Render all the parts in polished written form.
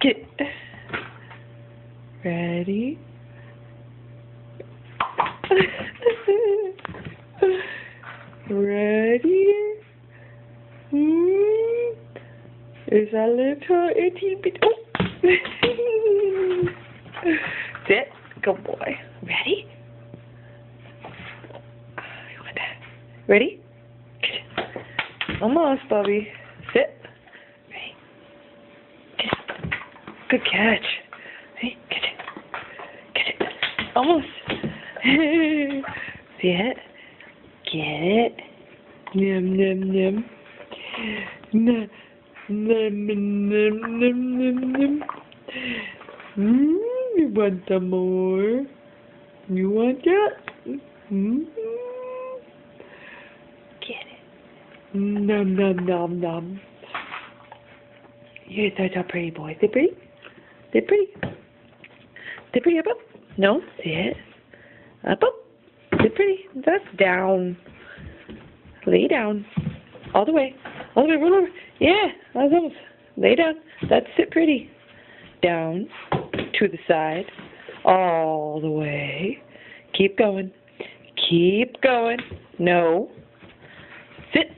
Get. Ready? Ready? Is that little itty bit? Oh. Sit. Good boy. Ready? You want that? Ready? Almost, Bubby. Sit. Ready? Good catch. Ready? Catch it. Catch it. Almost. See it? Get it? Num num num. Num num num num num num. You want some more? You want that? Get it. Num num num num. You're such a pretty boy. Sit pretty? Sit pretty? Sit pretty up up? No? Sit. Up up. Sit pretty. That's down. Lay down. All the way. All the way. Roll over. Yeah. That's almost. Lay down. That's sit pretty. Down. To the side. All the way. Keep going. Keep going. No. Sit.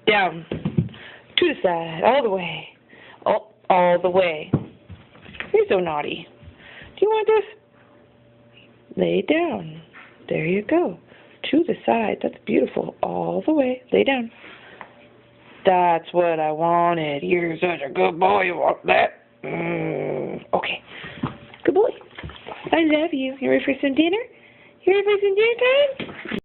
Down. To the side. All the way. All the way. You're so naughty. Do you want this? Lay down. There you go. To the side. That's beautiful. All the way. Lay down. That's what I wanted. You're such a good boy. You want that? Okay. Good boy. I love you. You ready for some dinner? You ready for some dinner time?